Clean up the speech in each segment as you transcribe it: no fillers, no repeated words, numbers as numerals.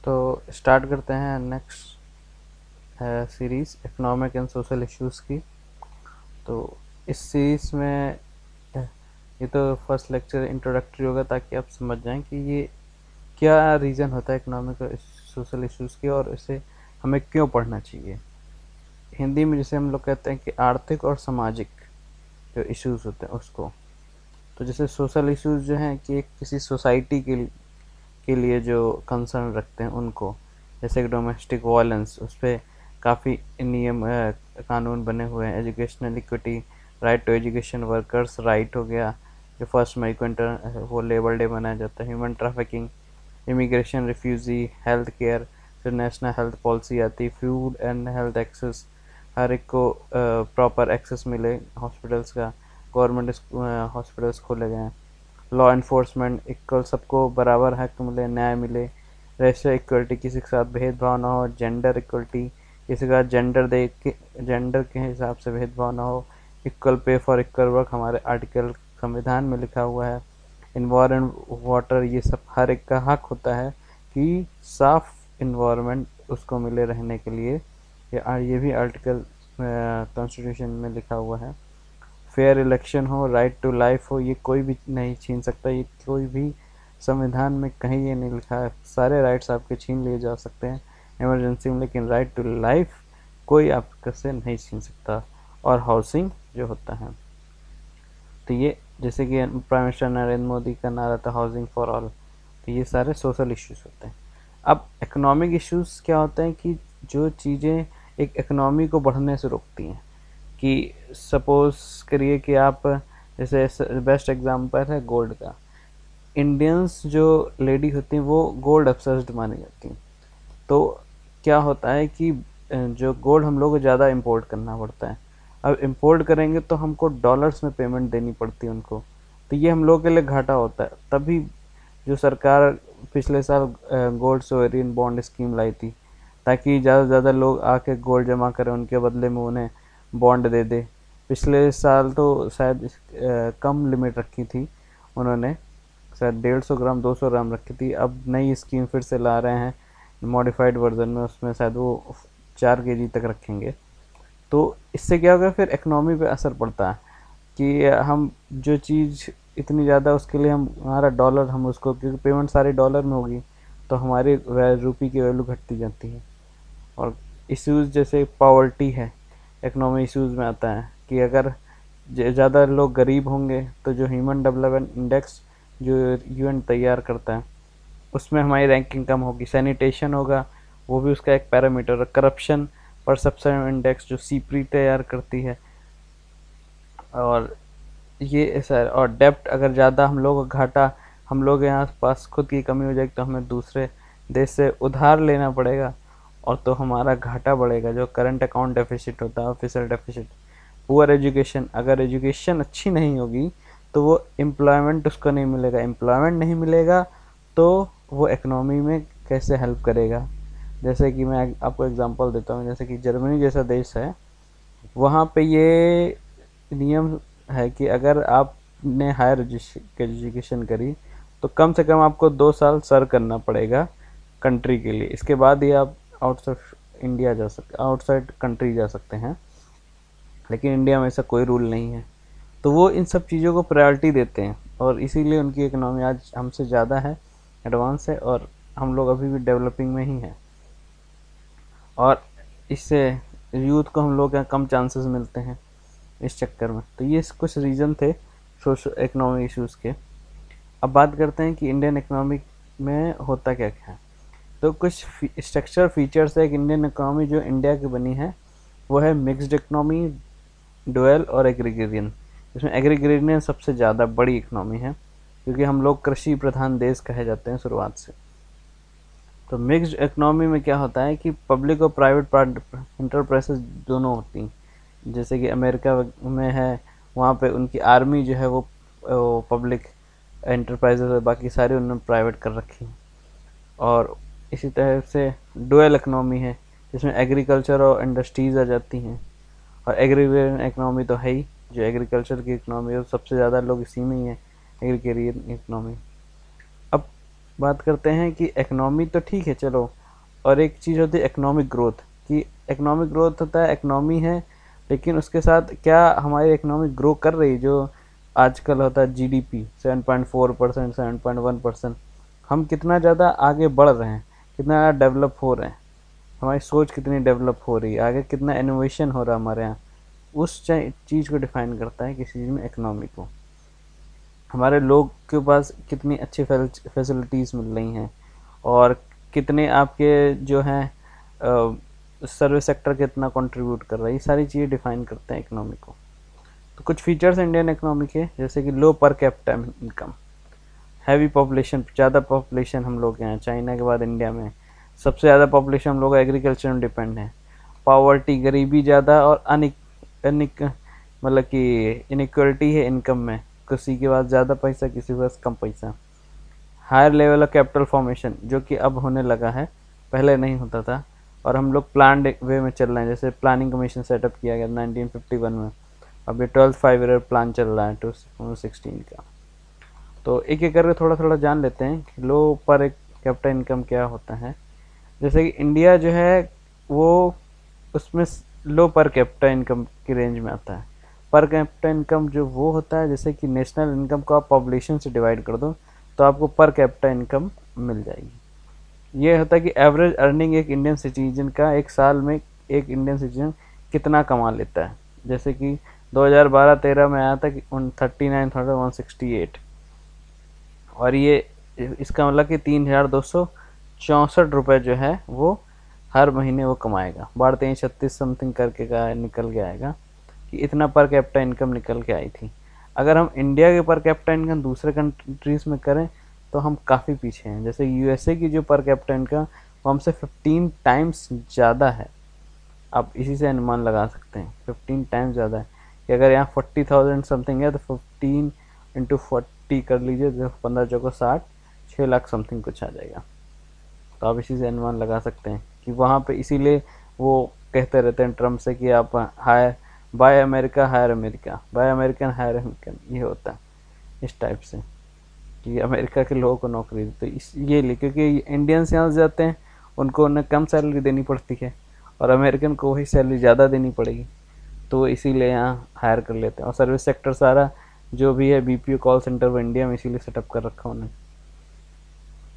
तो स्टार्ट करते हैं next series economic and social issues की। तो इस सीरीज़ में ये तो फर्स्ट लेक्चर इंट्रोडक्टरी होगा ताकि आप समझ जाएं कि ये क्या रीज़न होता है इकोनॉमिक और सोशल इश्यूज़ की और इसे हमें क्यों पढ़ना चाहिए। हिंदी में जैसे हम लोग कहते हैं कि आर्थिक और सामाजिक जो इश्यूज़ होते हैं उसको। तो जैसे सोशल इश्यूज़ जो हैं कि किसी सोसाइटी के लिए जो कंसर्न रखते हैं उनको, जैसे कि डोमेस्टिक वायलेंस, उस पर काफ़ी नियम कानून बने हुए हैं। Educational equity, right to education, workers right हो गया जो 1 मई को वो लेबर डे मनाया जाता है। Human trafficking, immigration, refugee, health care, फिर नेशनल हेल्थ पॉलिसी आती है, फूड एंड हेल्थ एक्सेस, हर एक को प्रॉपर एक्सेस मिले हॉस्पिटल्स का, गवर्नमेंट हॉस्पिटल्स खोले गए हैं। लॉ इन्फोर्समेंट, इक्वल, सबको बराबर हक मिले, न्याय मिले। रेशियल इक्वलिटी, किसी के साथ भेदभाव ना हो। जेंडर इक्वलिटी, किसी का जेंडर के हिसाब से भेदभाव ना हो। Equal pay for equal work हमारे आर्टिकल संविधान में लिखा हुआ है। इन्वायरमेंट, वाटर, ये सब हर एक का हक होता है कि साफ इन्वायरमेंट उसको मिले रहने के लिए। ये भी आर्टिकल कॉन्स्टिट्यूशन में लिखा हुआ है। फेयर इलेक्शन हो, राइट टू लाइफ हो, ये कोई भी नहीं छीन सकता। ये कोई भी संविधान में कहीं ये नहीं लिखा है। सारे राइट्स आपके छीन लिए जा सकते हैं इमरजेंसी में, लेकिन राइट टू लाइफ कोई आपसे नहीं छीन सकता। और हाउसिंग जो होता है, तो ये जैसे कि प्राइम मिनिस्टर नरेंद्र मोदी का नारा था हाउसिंग फॉर ऑल। तो ये सारे सोशल इश्यूज होते हैं। अब इकोनॉमिक इश्यूज क्या होते हैं कि जो चीज़ें एक इकोनॉमी को बढ़ने से रोकती हैं। कि सपोज करिए कि आप, जैसे बेस्ट एग्जांपल है गोल्ड का। इंडियंस जो लेडी होती हैं वो गोल्ड ऑब्सेस्ड मानी जाती हैं। तो क्या होता है कि जो गोल्ड हम लोग को ज़्यादा इंपोर्ट करना पड़ता है। अब इंपोर्ट करेंगे तो हमको डॉलर्स में पेमेंट देनी पड़ती है उनको, तो ये हम लोग के लिए घाटा होता है। तभी जो सरकार पिछले साल गोल्ड सोवरिन बॉन्ड स्कीम लाई थी, ताकि ज़्यादा से ज़्यादा लोग आके गोल्ड जमा करें, उनके बदले में उन्हें बॉन्ड दे दे। पिछले साल तो शायद कम लिमिट रखी थी उन्होंने, शायद 150 ग्राम 200 ग्राम रखी थी। अब नई स्कीम फिर से ला रहे हैं मॉडिफाइड वर्जन में, उसमें शायद वो 4 kg तक रखेंगे। तो इससे क्या होगा, फिर इकनॉमी पे असर पड़ता है कि हम जो चीज़ इतनी ज़्यादा, उसके लिए हम हमारा डॉलर, हम उसको, क्योंकि पेमेंट सारी डॉलर में होगी तो हमारी रुपये की वैल्यू घटती जाती है। और इश्यूज़ जैसे पॉवर्टी है, इकनॉमी इश्यूज़ में आता है कि अगर ज़्यादा लोग गरीब होंगे तो जो ह्यूमन डेवलपमेंट इंडेक्स जो यूएन तैयार करता है उसमें हमारी रैंकिंग कम होगी। सैनिटेशन होगा, वो भी उसका एक पैरामीटर है। करप्शन परसेप्शन इंडेक्स जो सीप्री तैयार करती है। और ये ऐसा है। और डेप्ट, अगर ज़्यादा हम लोग का घाटा, हम लोग यहाँ पास खुद की कमी हो जाएगी तो हमें दूसरे देश से उधार लेना पड़ेगा, और तो हमारा घाटा बढ़ेगा जो करंट अकाउंट डेफिसिट होता है, ऑफिशियल डेफिसिट। पुअर एजुकेशन, अगर एजुकेशन अच्छी नहीं होगी तो वो एम्प्लॉयमेंट उसको नहीं मिलेगा। एम्प्लॉयमेंट नहीं मिलेगा तो वो इकनॉमी में कैसे हेल्प करेगा। जैसे कि मैं आपको एग्जांपल देता हूँ, जैसे कि जर्मनी जैसा देश है, वहाँ पे ये नियम है कि अगर आपने हायर एजुकेशन करी तो कम से कम आपको 2 साल सर्व करना पड़ेगा कंट्री के लिए। इसके बाद ही आप आउटसाइड इंडिया जा सकते, आउटसाइड कंट्री जा सकते हैं। लेकिन इंडिया में ऐसा कोई रूल नहीं है। तो वो इन सब चीज़ों को प्रायोरिटी देते हैं और इसीलिए उनकी इकनॉमी आज हमसे ज़्यादा है, एडवांस है, और हम लोग अभी भी डेवलपिंग में ही हैं। और इससे यूथ को हम लोग यहाँ कम चांसेस मिलते हैं इस चक्कर में। तो ये कुछ रीज़न थे सोशल इकोनॉमिक इश्यूज़ के। अब बात करते हैं कि इंडियन इकोनॉमिक में होता क्या क्या है। तो कुछ स्ट्रक्चर फीचर्स है एक इंडियन इकोनॉमी जो इंडिया की बनी है, वो है मिक्स्ड इकोनॉमी, डुअल और एग्रीगेरियन। इसमें एग्रीगेरियन सबसे ज़्यादा बड़ी इकोनॉमी है क्योंकि हम लोग कृषि प्रधान देश कहे जाते हैं शुरुआत से। तो मिक्स्ड इकोनॉमी में क्या होता है कि पब्लिक और प्राइवेट इंटरप्राइजेज दोनों होती हैं। जैसे कि अमेरिका में है, वहाँ पे उनकी आर्मी जो है वो पब्लिक एंटरप्राइजेज है, बाकी सारे उन्होंने प्राइवेट कर रखी हैं। और इसी तरह से डुअल इकोनॉमी है जिसमें एग्रीकल्चर और इंडस्ट्रीज आ जाती हैं। और एग्रीकल्चर इकोनॉमी तो है ही, जो एग्रीकल्चर की इकोनॉमी है सबसे ज़्यादा लोग इसी में ही है, एग्रीकल्चर इकोनॉमी। अब बात करते हैं कि इकोनॉमी तो ठीक है चलो, और एक चीज़ होती है इकोनॉमिक ग्रोथ, कि इकोनॉमिक ग्रोथ होता है, इकोनॉमी है, लेकिन उसके साथ क्या हमारी इकोनॉमी ग्रो कर रही है? जो आजकल होता है जीडीपी 7.4%, 7.1%, हम कितना ज़्यादा आगे बढ़ रहे हैं, कितना ज़्यादा डेवलप हो रहे हैं, हमारी सोच कितनी डेवलप हो रही है, आगे कितना इनोवेशन हो रहा है हमारे यहाँ, उस चीज़ को डिफाइन करता है किसी चीज़ में इकोनॉमी को। हमारे लोग के पास कितनी अच्छी फैसिलिटीज़ मिल रही हैं, और कितने आपके जो हैं सर्विस सेक्टर कितना कंट्रीब्यूट कर रहा है, ये सारी चीज़ें डिफाइन करते हैं इकोनॉमी को। तो कुछ फीचर्स इंडियन इकोनॉमी के, जैसे कि low per capita income, heavy population, ज़्यादा पॉपुलेशन हम लोग हैं, चाइना के बाद इंडिया में सबसे ज़्यादा पॉपुलेशन हम लोग एग्रीकल्चर में डिपेंड है। पावर्टी, गरीबी ज़्यादा, और अनिक मतलब कि इनइक्वलिटी है इनकम में, किसी के पास ज़्यादा पैसा, किसी के पास कम पैसा। Higher level of capital formation, जो कि अब होने लगा है, पहले नहीं होता था, और हम लोग प्लान्ड वे में चल रहे हैं। जैसे प्लानिंग कमीशन सेटअप किया गया 1951 में, अभी 12th 5 ईयर प्लान चल रहा है 2016 का। तो एक एक करके थोड़ा थोड़ा जान लेते हैं कि लो पर कैपिटल इनकम क्या होता है। जैसे कि इंडिया जो है वो उसमें लो पर कैपिटा इनकम की रेंज में आता है। पर कैपिटा इनकम जो वो होता है, जैसे कि नेशनल इनकम को आप पॉपुलेशन से डिवाइड कर दो तो आपको पर कैपिटा इनकम मिल जाएगी। ये होता है कि एवरेज अर्निंग एक इंडियन सिटीजन का एक साल में, एक इंडियन सिटीजन कितना कमा लेता है। जैसे कि 2012-13 में आया था कि 39,168, और ये इसका मतलब कि 3,264 रुपये जो है वो हर महीने वो कमाएगा। 12-3-36 समथिंग करके का निकल के आएगा कि इतना पर कैपिटा इनकम निकल के आई थी। अगर हम इंडिया के पर कैपिटा इनकम दूसरे कंट्रीज़ में करें तो हम काफ़ी पीछे हैं। जैसे यूएसए की जो पर कैपिटा इनकम वो हमसे 15 टाइम्स ज़्यादा है। आप इसी से अनुमान लगा सकते हैं 15 टाइम्स ज़्यादा है, कि अगर यहाँ 40,000 समथिंग है तो 15 इंटू 40 कर लीजिए, तो 15 चौको 60, 6 लाख समथिंग कुछ आ जाएगा। तो आप इसी से अनुमान लगा सकते हैं कि वहाँ पे, इसीलिए वो कहते रहते हैं ट्रम्प से कि आप hire buy America hire America, buy American hire American, ये होता है इस टाइप से कि अमेरिका के लोगों को नौकरी देते। इस ये लिए क्योंकि इंडियंस यहाँ से जाते हैं, उनको उन्हें कम सैलरी देनी पड़ती है, और अमेरिकन को वही सैलरी ज़्यादा देनी पड़ेगी, तो इसीलिए यहाँ हायर कर लेते हैं। और सर्विस सेक्टर सारा जो भी है बीपीओ कॉल सेंटर वो इंडिया में इसीलिए सेटअप कर रखा उन्हें।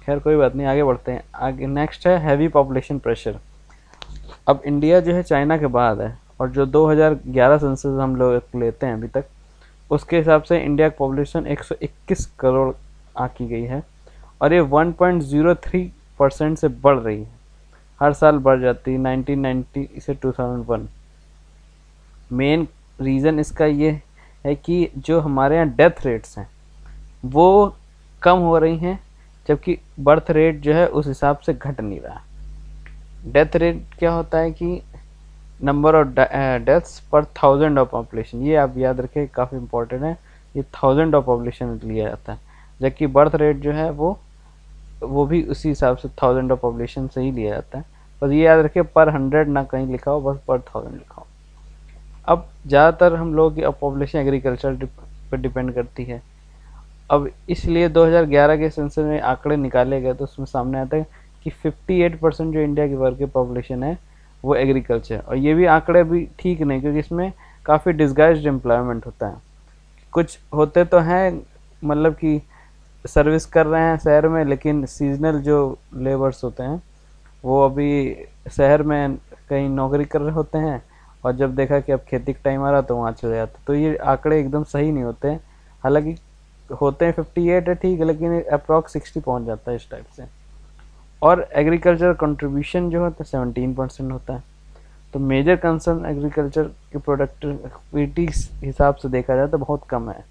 खैर कोई बात नहीं, आगे बढ़ते हैं। आगे नेक्स्ट है हैवी पॉपुलेशन प्रेशर। अब इंडिया जो है चाइना के बाद है, और जो 2011 सेंसस हम लोग लेते हैं अभी तक, उसके हिसाब से इंडिया की पॉपुलेशन 121 करोड़ आकी गई है, और ये 1.03% से बढ़ रही है, हर साल बढ़ जाती है 1990 से 2001। मेन रीज़न इसका ये है कि जो हमारे यहाँ डेथ रेट्स हैं वो कम हो रही हैं, जबकि बर्थ रेट जो है उस हिसाब से घट नहीं रहा। डेथ रेट क्या होता है कि नंबर ऑफ डेथ्स पर 1000 ऑफ पॉपुलेशन, ये आप याद रखें, काफ़ी इंपॉर्टेंट है, ये 1000 ऑफ पॉपुलेशन लिया जाता है। जबकि बर्थ रेट जो है वो भी उसी हिसाब से 1000 ऑफ पॉपुलेशन से ही लिया जाता है। बस ये याद रखें पर 100 ना कहीं लिखा हो, बस पर 1000 लिखा हो। अब ज़्यादातर हम लोग की पॉपुलेशन एग्रीकल्चर पर डिपेंड करती है। अब इसलिए 2011 के सेंसस में आंकड़े निकाले गए तो उसमें सामने आता है कि 58% जो इंडिया की वर्ग की पॉपुलेशन है वो एग्रीकल्चर। और ये भी आंकड़े भी ठीक नहीं, क्योंकि इसमें काफ़ी डिस्गाइज्ड एम्प्लॉयमेंट होता है। कुछ होते तो हैं मतलब कि सर्विस कर रहे हैं शहर में, लेकिन सीजनल जो लेबर्स होते हैं वो अभी शहर में कहीं नौकरी कर रहे होते हैं, और जब देखा कि अब खेती का टाइम आ रहा तो वहाँ चले जाते। तो ये आंकड़े एकदम सही नहीं होते हैं। हालांकि होते हैं 58 है ठीक है, लेकिन अप्रॉक्स 60 पहुँच जाता है इस टाइप से। और एग्रीकल्चर कंट्रीब्यूशन जो होता है 17% होता है। तो मेजर कंसर्न एग्रीकल्चर की प्रोडक्टिविटी हिसाब से देखा जाए तो बहुत कम है।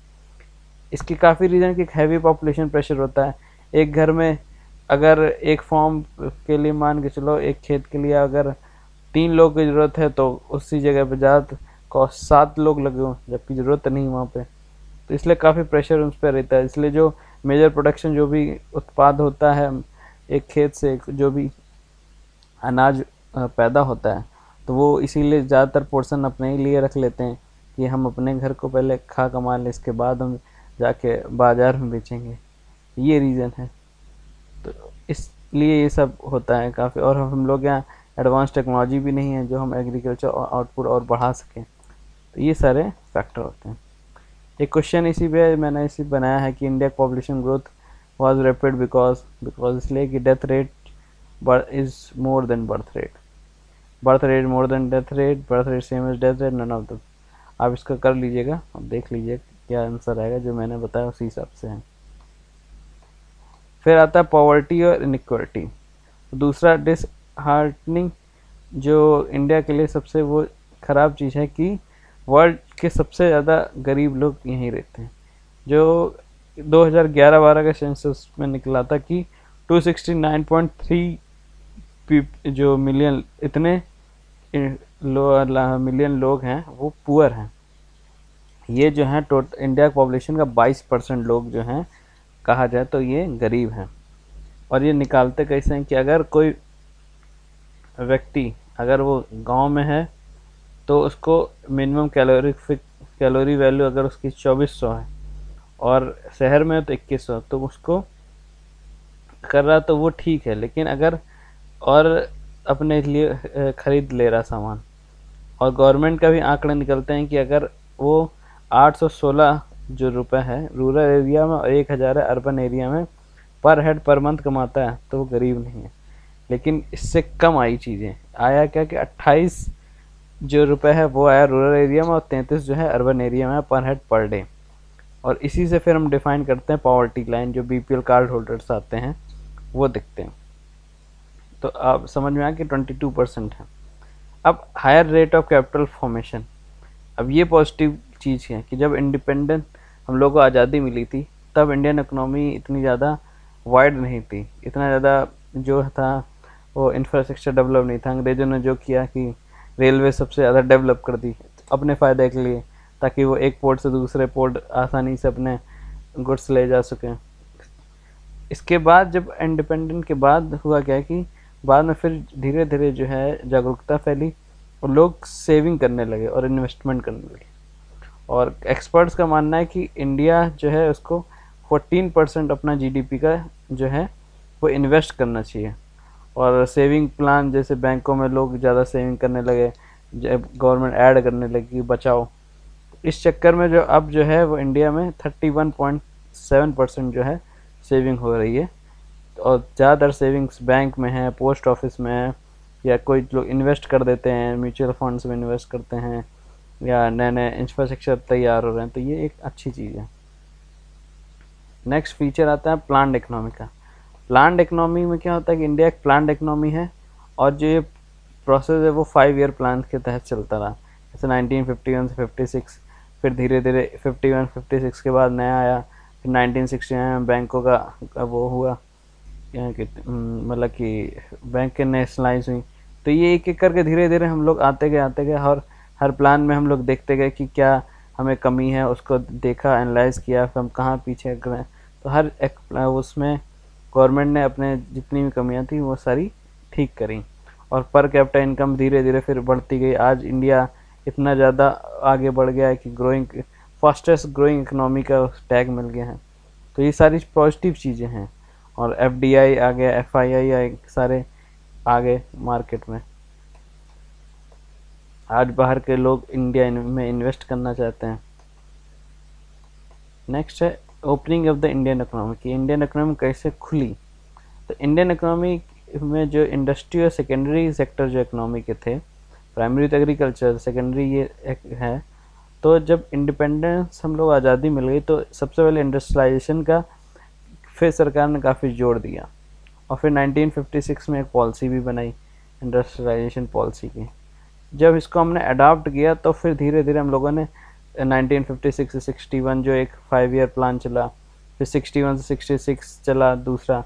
इसकी काफ़ी रीज़न कि हैवी पॉपुलेशन प्रेशर होता है। एक घर में अगर एक फॉर्म के लिए मान के चलो, एक खेत के लिए अगर 3 लोग की ज़रूरत है तो उसी जगह पे ज़्यादा कॉस्ट 7 लोग लगे हों, जबकि ज़रूरत नहीं वहाँ पे। तो इसलिए काफ़ी प्रेशर उस पर रहता है। इसलिए जो मेजर प्रोडक्शन जो भी उत्पाद होता है एक खेत से, जो भी अनाज पैदा होता है, तो वो इसीलिए ज़्यादातर पोर्शन अपने ही लिए रख लेते हैं कि हम अपने घर को पहले खा कमा लें, इसके बाद हम जाके बाज़ार में बेचेंगे। ये रीज़न है। तो इसलिए ये सब होता है काफ़ी। और हम लोग यहाँ एडवांस टेक्नोलॉजी भी नहीं है जो हम एग्रीकल्चर आउटपुट और बढ़ा सकें। तो ये सारे फैक्टर होते हैं। एक क्वेश्चन इसी पे मैंने इसी बनाया है कि India population growth was rapid because इसलिए कि death rate is more than birth rate more than death rate, birth rate same as death rate, none of the. आप इसका कर लीजिएगा और देख लीजिए क्या आंसर आएगा, जो मैंने बताया उसी हिसाब से है। फिर आता है पॉवर्टी और इनइक्वालिटी। दूसरा डिसहार्टनिंग जो इंडिया के लिए सबसे वो ख़राब चीज़ है कि वर्ल्ड के सबसे ज़्यादा गरीब लोग यहीं रहते हैं। जो 2011-12 के सेंसस में निकला था कि 269.3 जो मिलियन इतने मिलियन लोग हैं वो पुअर हैं। ये जो है इंडिया पॉपुलेशन का 22% लोग जो हैं कहा जाए तो ये गरीब हैं। और ये निकालते कैसे हैं कि अगर कोई व्यक्ति अगर वो गांव में है तो उसको मिनिमम कैलोरी वैल्यू अगर उसकी 2400 है और शहर में है तो 2100, तो उसको कर रहा तो वो ठीक है। लेकिन अगर और अपने लिए खरीद ले रहा सामान, और गवर्नमेंट का भी आंकड़े निकलते हैं कि अगर वो 816 जो रुपए है रूरल एरिया में और 1000 है अर्बन एरिया में पर हेड पर मंथ कमाता है तो वो गरीब नहीं है। लेकिन इससे कम आई चीज़ें, आया क्या कि 28 जो रुपए है वो आया रूरल एरिया में और 33 जो है अर्बन एरिया में पर हेड पर डे। और इसी से फिर हम डिफाइन करते हैं पॉवर्टी लाइन, जो बीपीएल कार्ड होल्डर्स आते हैं वो दिखते हैं। तो आप समझ में आया कि 22% है। अब higher rate of capital formation, अब ये पॉजिटिव चीज़ है कि जब इंडिपेंडेंट हम लोग को आज़ादी मिली थी तब इंडियन इकोनॉमी इतनी ज़्यादा वाइड नहीं थी, इतना ज़्यादा जो था वो इंफ्रास्ट्रक्चर डेवलप नहीं था। अंग्रेज़ों ने जो किया कि रेलवे सबसे ज़्यादा डेवलप कर दी अपने फ़ायदे के लिए, ताकि वो एक पोर्ट से दूसरे पोर्ट आसानी से अपने गुड्स ले जा सकें। इसके बाद जब इंडिपेंडेंट के बाद हुआ क्या कि बाद में फिर धीरे धीरे जो है जागरूकता फैली और लोग सेविंग करने लगे और इन्वेस्टमेंट करने लगे। और एक्सपर्ट्स का मानना है कि इंडिया जो है उसको 14% अपना जीडीपी का जो है वो इन्वेस्ट करना चाहिए। और सेविंग प्लान जैसे बैंकों में लोग ज़्यादा सेविंग करने लगे, जब गवर्नमेंट ऐड करने लगी बचाओ, इस चक्कर में जो अब जो है वो इंडिया में 31.7% जो है सेविंग हो रही है। और ज़्यादातर सेविंग्स बैंक में है, पोस्ट ऑफिस में है, या कोई लोग इन्वेस्ट कर देते हैं म्यूचुअल फंड्स में इन्वेस्ट करते हैं, या नए नए इंफ्रास्ट्रक्चर तैयार हो रहे हैं। तो ये एक अच्छी चीज़ है। नेक्स्ट फीचर आता है प्लान्ड इकोनॉमी का। प्लान्ड इकोनॉमी में क्या होता है कि इंडिया एक प्लान्ड इकोनॉमी है और जो ये प्रोसेस है वो 5 ईयर प्लान के तहत चलता रहा। जैसे 1951 से 56, फिर धीरे धीरे 51-56 के बाद नया आया, फिर 1969 में बैंकों का वो हुआ मतलब कि बैंक के नेशनलाइज हुई। तो ये एक एक करके धीरे धीरे हम लोग आते गए और हर प्लान में हम लोग देखते गए कि क्या हमें कमी है, उसको देखा, एनालाइज किया, फिर हम कहाँ पीछे कर रहे हैं। तो हर एक उसमें गवर्नमेंट ने अपने जितनी भी कमियां थी वो सारी ठीक करी और पर कैपिटा इनकम धीरे धीरे फिर बढ़ती गई। आज इंडिया इतना ज़्यादा आगे बढ़ गया है कि फास्टेस्ट ग्रोइंग इकोनॉमी का टैग मिल गया है। तो ये सारी पॉजिटिव चीज़ें हैं। और एफडीआई आ गया, एफआईआई आए, सारे आ गए मार्केट में। आज बाहर के लोग इंडिया में इन्वेस्ट करना चाहते हैं। नेक्स्ट है opening of the Indian economy, कि इंडियन इकोनॉमी कैसे खुली। तो इंडियन इकोनॉमी में जो इंडस्ट्री और सेकेंडरी सेक्टर जो इकोनॉमी के थे, प्राइमरी तो एग्रीकल्चर, सेकेंडरी ये एक है। तो जब इंडिपेंडेंस हम लोग आज़ादी मिल गई तो सबसे पहले इंडस्ट्रियलाइजेशन का फिर सरकार ने काफ़ी जोर दिया और फिर 1956 में एक पॉलिसी भी बनाई इंडस्ट्रियलाइजेशन पॉलिसी की। जब इसको हमने अडॉप्ट किया तो फिर धीरे धीरे हम लोगों ने 1956 से 61 जो एक 5 ईयर प्लान चला, फिर 61 से 66 चला दूसरा।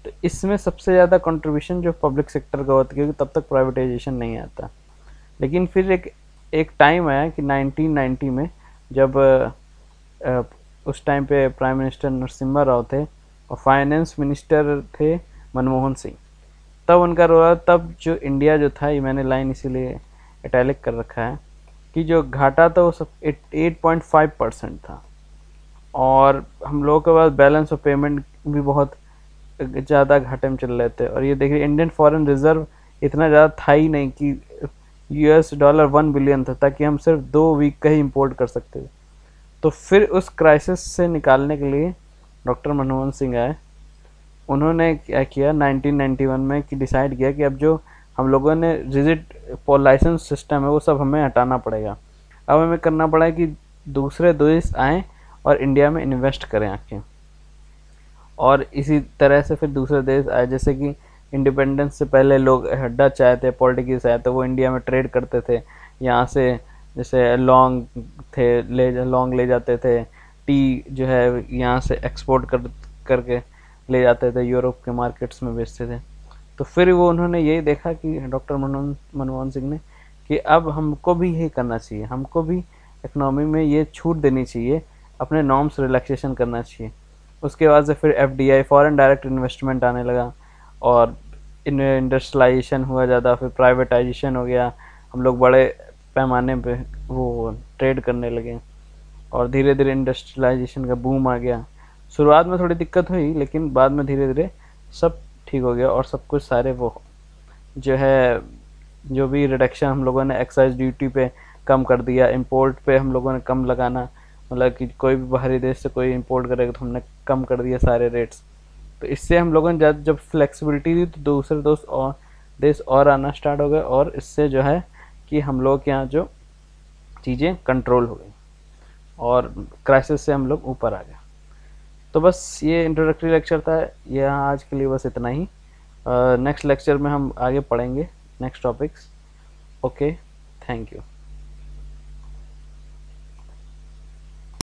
तो इसमें सबसे ज़्यादा कंट्रीब्यूशन जो पब्लिक सेक्टर का होता, क्योंकि तब तक प्राइवेटाइजेशन नहीं आता। लेकिन फिर एक टाइम आया कि 1990 में जब उस टाइम पे प्राइम मिनिस्टर नरसिम्हा राव थे और फाइनेंस मिनिस्टर थे मनमोहन सिंह, तब उनका रोल, तब जो इंडिया जो था, ये मैंने लाइन इसीलिए इटैलिक कर रखा है कि जो घाटा था वो सब 8.5% था और हम लोगों के पास बैलेंस ऑफ पेमेंट भी बहुत ज़्यादा घाटे में चल रहे थे। और ये देखिए इंडियन फॉरेन रिजर्व इतना ज़्यादा था ही नहीं कि $1 बिलियन था ताकि हम सिर्फ 2 वीक का ही इम्पोर्ट कर सकते थे। तो फिर उस क्राइसिस से निकालने के लिए डॉक्टर मनमोहन सिंह आए। उन्होंने क्या किया 1991 में कि डिसाइड किया कि अब जो हम लोगों ने रिजिड लाइसेंस सिस्टम है वो सब हमें हटाना पड़ेगा। अब हमें करना पड़ा है कि दूसरे देश आएँ और इंडिया में इन्वेस्ट करें आके। और इसी तरह से फिर दूसरे देश आए, जैसे कि इंडिपेंडेंस से पहले लोग डच आए थे, पोर्टुगीज आए थे, वो इंडिया में ट्रेड करते थे यहाँ से। जैसे लौंग ले जाते थे, टी जो है यहाँ से एक्सपोर्ट करके ले जाते थे, यूरोप के मार्केट्स में बेचते थे। तो फिर वो उन्होंने यही देखा कि डॉक्टर मनमोहन सिंह ने कि अब हमको भी यही करना चाहिए, हमको भी इकनॉमी में ये छूट देनी चाहिए, अपने नॉर्म्स रिलैक्सेशन करना चाहिए। उसके बाद से फिर एफडीआई फॉरेन डायरेक्ट इन्वेस्टमेंट आने लगा और इंडस्ट्रियलाइजेशन हुआ ज़्यादा, फिर प्राइवेटाइजेशन हो गया, हम लोग बड़े पैमाने पे वो ट्रेड करने लगे और धीरे धीरे इंडस्ट्रियलाइजेशन का बूम आ गया। शुरुआत में थोड़ी दिक्कत हुई लेकिन बाद में धीरे धीरे सब ठीक हो गया और सब कुछ सारे वो जो है जो भी रिडक्शन हम लोगों ने एक्साइज ड्यूटी पे कम कर दिया, इंपोर्ट पे हम लोगों ने कम लगाना, मतलब कि कोई भी बाहरी देश से कोई इंपोर्ट करेगा तो हमने कम कर दिया सारे रेट्स। तो इससे हम लोगों ने जब फ्लेक्सिबिलिटी दी तो दूसरे देश और आना स्टार्ट हो गए और इससे जो है कि हम लोग के यहाँ जो चीज़ें कंट्रोल हो गई और क्राइसिस से हम लोग ऊपर आ गए। तो बस ये इंट्रोडक्टरी लेक्चर था, यहाँ आज के लिए बस इतना ही। नेक्स्ट लेक्चर में हम आगे पढ़ेंगे next topics. Okay, thank you.